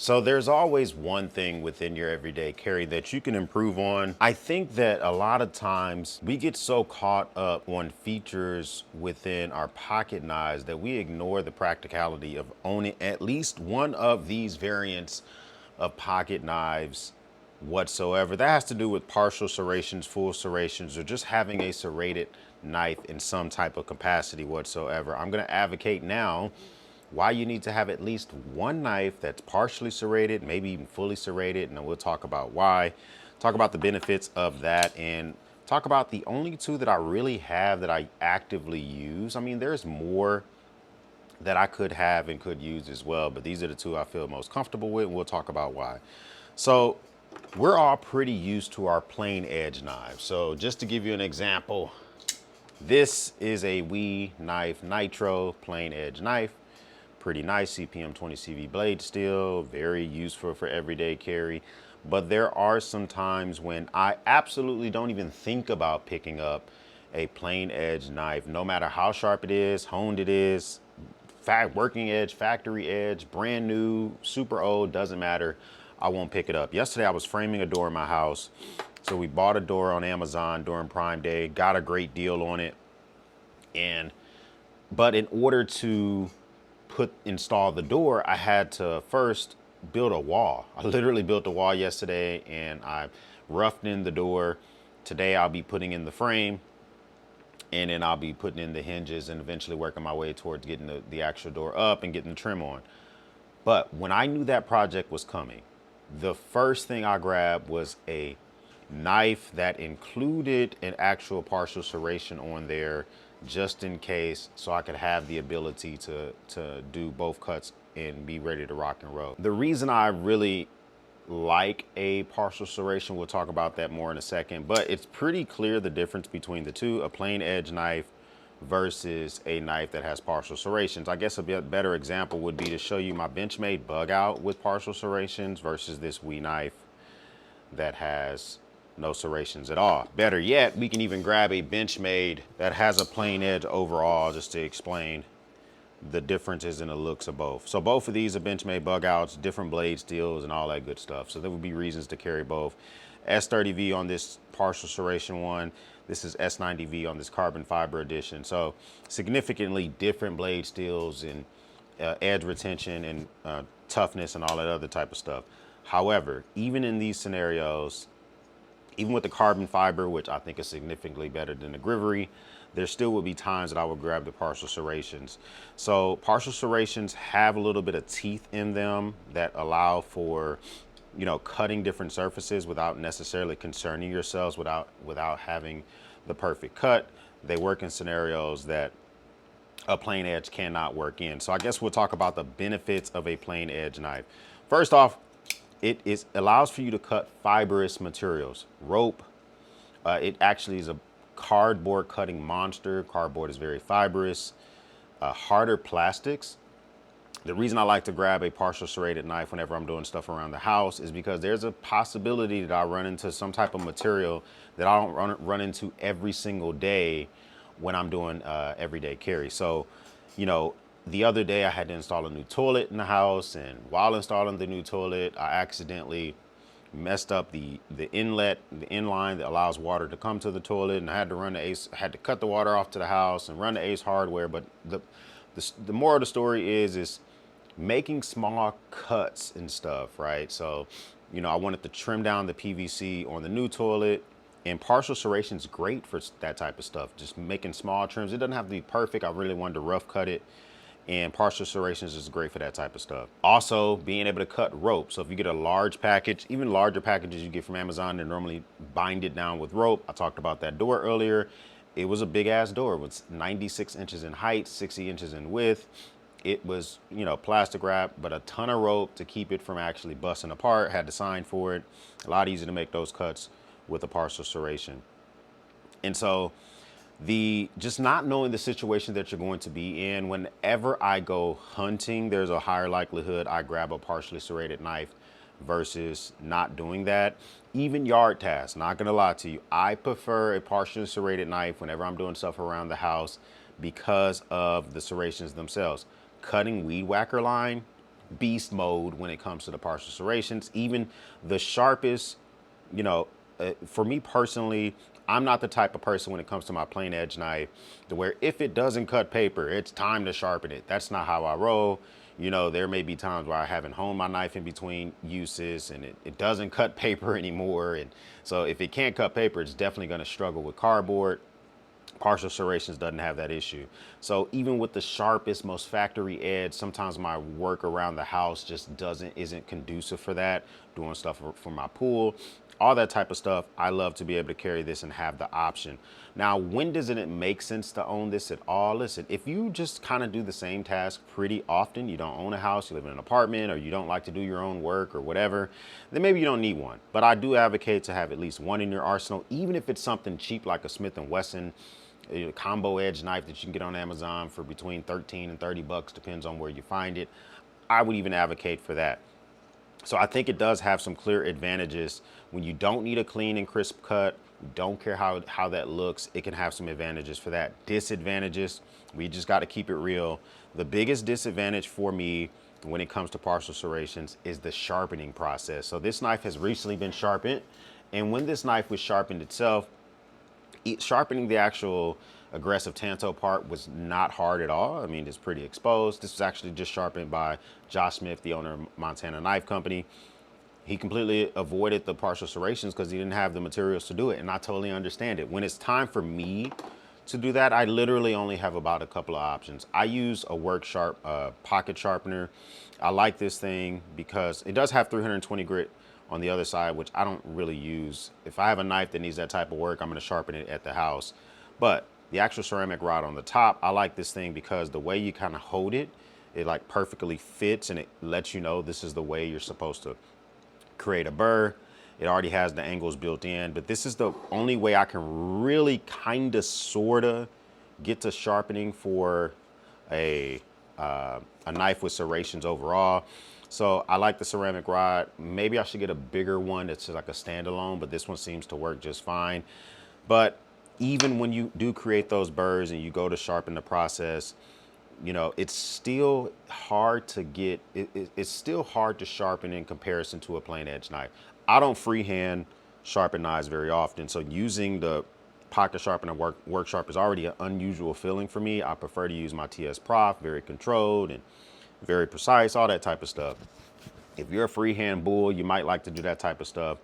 So there's always one thing within your everyday carry that you can improve on. I think that a lot of times we get so caught up on features within our pocket knives that we ignore the practicality of owning at least one of these variants of pocket knives whatsoever. That has to do with partial serrations, full serrations, or just having a serrated knife in some type of capacity whatsoever. I'm going to advocate now why you need to have at least one knife that's partially serrated, maybe even fully serrated, and then we'll talk about why, talk about the benefits of that, and talk about the only two that I really have that I actively use. I mean, there's more that I could have and could use as well, but these are the two I feel most comfortable with, and we'll talk about why. So we're all pretty used to our plain edge knives. So just to give you an example, this is a WE knife Nitro plain edge knife. Pretty nice CPM 20 CV blade steel, very useful for everyday carry. But there are some times when I absolutely don't even think about picking up a plain edge knife, no matter how sharp it is, honed it is, working edge, factory edge, brand new, super old, doesn't matter. I won't pick it up. Yesterday I was framing a door in my house. So we bought a door on Amazon during Prime Day, got a great deal on it. But in order to install the door, I had to first build a wall. I literally built a wall yesterday and I roughed in the door. Today I'll be putting in the frame, and then I'll be putting in the hinges and eventually working my way towards getting the actual door up and getting the trim on. But when I knew that project was coming, the first thing I grabbed was a knife that included an actual partial serration on there, just in case, so I could have the ability to do both cuts and be ready to rock and roll. The reason I really like a partial serration, we'll talk about that more in a second, but it's pretty clear the difference between the two, a plain edge knife versus a knife that has partial serrations. I guess a better example would be to show you my Benchmade bug out with partial serrations versus this WE knife that has no serrations at all. Better yet, we can even grab a Benchmade that has a plain edge overall, just to explain the differences in the looks of both. So both of these are Benchmade bug outs, different blade steels and all that good stuff. So there would be reasons to carry both. S30V on this partial serration one. This is S90V on this carbon fiber edition. So significantly different blade steels and edge retention and toughness and all that other type of stuff. However, even in these scenarios, even with the carbon fiber, which I think is significantly better than the Grivery, there still would be times that I would grab the partial serrations. So partial serrations have a little bit of teeth in them that allow for, you know, cutting different surfaces without necessarily concerning yourselves without having the perfect cut. They work in scenarios that a plain edge cannot work in. So I guess we'll talk about the benefits of a plain edge knife. First off, it allows for you to cut fibrous materials, rope. It actually is a cardboard cutting monster. Cardboard is very fibrous. Harder plastics. The reason I like to grab a partial serrated knife whenever I'm doing stuff around the house is because there's a possibility that I run into some type of material that I don't run into every single day when I'm doing everyday carry. So, you know, the other day I had to install a new toilet in the house, and while installing the new toilet, I accidentally messed up the inlet, the inline that allows water to come to the toilet, and I had to run the Ace, I had to cut the water off to the house and run the Ace hardware. But the moral of the story is making small cuts and stuff, right? So, you know, I wanted to trim down the PVC on the new toilet, and partial serration is great for that type of stuff. Just making small trims. It doesn't have to be perfect. I really wanted to rough cut it, and partial serrations is great for that type of stuff. Also, being able to cut rope. So if you get a large package, even larger packages you get from Amazon, they normally bind it down with rope. I talked about that door earlier. It was a big ass door. It was 96 inches in height, 60 inches in width. It was, you know, plastic wrap, but a ton of rope to keep it from actually busting apart. Had to sign for it. A lot easier to make those cuts with a partial serration. And so just not knowing the situation that you're going to be in, whenever I go hunting, there's a higher likelihood I grab a partially serrated knife versus not doing that. Even yard tasks, not gonna lie to you, I prefer a partially serrated knife whenever I'm doing stuff around the house because of the serrations themselves. Cutting weed whacker line beast mode when it comes to the partial serrations. Even the sharpest, you know, for me personally, I'm not the type of person when it comes to my plain edge knife to where if it doesn't cut paper, it's time to sharpen it. That's not how I roll. You know, there may be times where I haven't honed my knife in between uses and it doesn't cut paper anymore. And so if it can't cut paper, it's definitely going to struggle with cardboard. Partial serrations doesn't have that issue. So even with the sharpest, most factory edge, sometimes my work around the house just isn't conducive for that. Doing stuff for my pool, all that type of stuff. I love to be able to carry this and have the option. Now, when doesn't it make sense to own this at all? Listen, if you just kind of do the same task pretty often, you don't own a house, you live in an apartment, or you don't like to do your own work or whatever, then maybe you don't need one. But I do advocate to have at least one in your arsenal, even if it's something cheap like a Smith & Wesson combo edge knife that you can get on Amazon for between 13 and 30 bucks, depends on where you find it. I would even advocate for that. So I think it does have some clear advantages. When you don't need a clean and crisp cut, you don't care how that looks, it can have some advantages for that. Disadvantages, we just got to keep it real. The biggest disadvantage for me when it comes to partial serrations is the sharpening process. So this knife has recently been sharpened, and when this knife was sharpened itself, sharpening the actual aggressive tanto part was not hard at all. I mean, it's pretty exposed. This was actually just sharpened by Josh Smith, the owner of Montana Knife Company. He completely avoided the partial serrations because he didn't have the materials to do it, and I totally understand it. When it's time for me to do that, I literally only have about a couple of options. I use a work sharp pocket sharpener. I like this thing because it does have 320 grit on the other side, which I don't really use. If I have a knife that needs that type of work, I'm going to sharpen it at the house. But the actual ceramic rod on the top, I like this thing because the way you kind of hold it, it like perfectly fits and it lets you know this is the way you're supposed to create a burr. It already has the angles built in, but this is the only way I can really kind of sort of get to sharpening for a knife with serrations overall. So I like the ceramic rod. Maybe I should get a bigger one that's like a standalone, but this one seems to work just fine. But even when you do create those burrs and you go to sharpen the process, you know, it's still hard to get, it's still hard to sharpen in comparison to a plain edge knife. I don't freehand sharpen knives very often, so using the pocket sharpener work sharp is already an unusual feeling for me. I prefer to use my TS Prof, very controlled and very precise, all that type of stuff. If you're a freehand bull, you might like to do that type of stuff,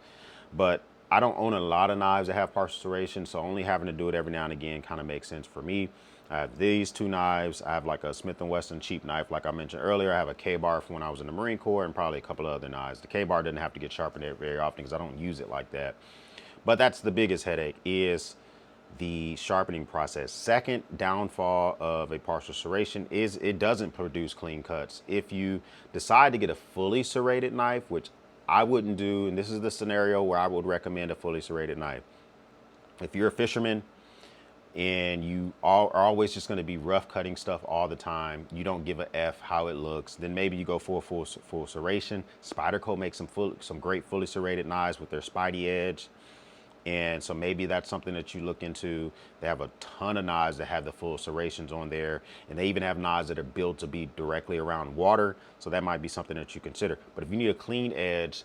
but I don't own a lot of knives that have partial serration, so only having to do it every now and again kind of makes sense for me. I have these two knives. I have like a Smith & Wesson cheap knife, like I mentioned earlier. I have a K-bar from when I was in the Marine Corps and probably a couple of other knives. The K-bar didn't have to get sharpened very often because I don't use it like that. But that's the biggest headache, is the sharpening process. Second downfall of a partial serration is it doesn't produce clean cuts. If you decide to get a fully serrated knife, which I wouldn't do, and this is the scenario where I would recommend a fully serrated knife. If you're a fisherman and you are always just going to be rough cutting stuff all the time, you don't give a F how it looks, then maybe you go for a full serration. Spyderco makes some great fully serrated knives with their Spidey edge. And so maybe that's something that you look into. They have a ton of knives that have the full serrations on there, and they even have knives that are built to be directly around water. So that might be something that you consider. But if you need a clean edge,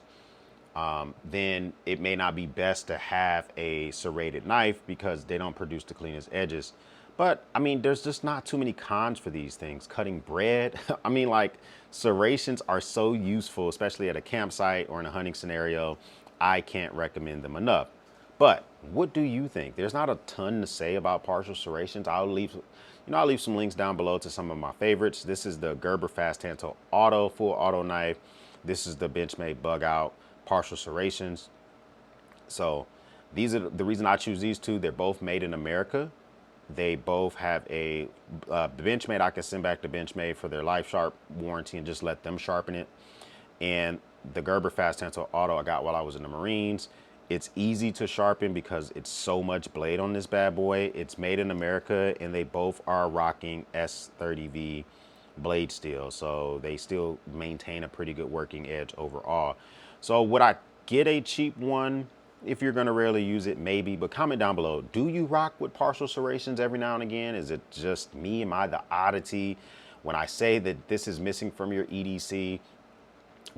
then it may not be best to have a serrated knife because they don't produce the cleanest edges. But I mean, there's just not too many cons for these things. Cutting bread, I mean, like, serrations are so useful, especially at a campsite or in a hunting scenario. I can't recommend them enough. But what do you think? There's not a ton to say about partial serrations. I'll leave some links down below to some of my favorites. This is the Gerber Fast Tanto Auto, full auto knife. This is the Benchmade Bug Out partial serrations. So these are the reason I choose these two. They're both made in America. They both have a Benchmade. I can send back to Benchmade for their Life Sharp warranty and just let them sharpen it. And the Gerber Fast Tanto Auto I got while I was in the Marines. It's easy to sharpen because it's so much blade on this bad boy. It's made in America, and they both are rocking S30V blade steel. So they still maintain a pretty good working edge overall. So would I get a cheap one if you're gonna rarely use it? Maybe, but comment down below. Do you rock with partial serrations every now and again? Is it just me? Am I the oddity? When I say that this is missing from your EDC,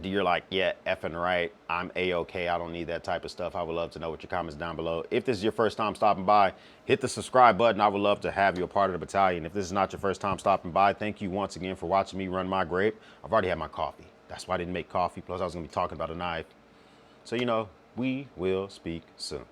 you're like, yeah, effing right, I'm A-okay, I don't need that type of stuff. I would love to know what your comments down below. If this is your first time stopping by, hit the subscribe button. I would love to have you a part of the battalion. If this is not your first time stopping by, thank you once again for watching me run my grape. I've already had my coffee. That's why I didn't make coffee. Plus I was gonna be talking about a knife. So, you know, we will speak soon.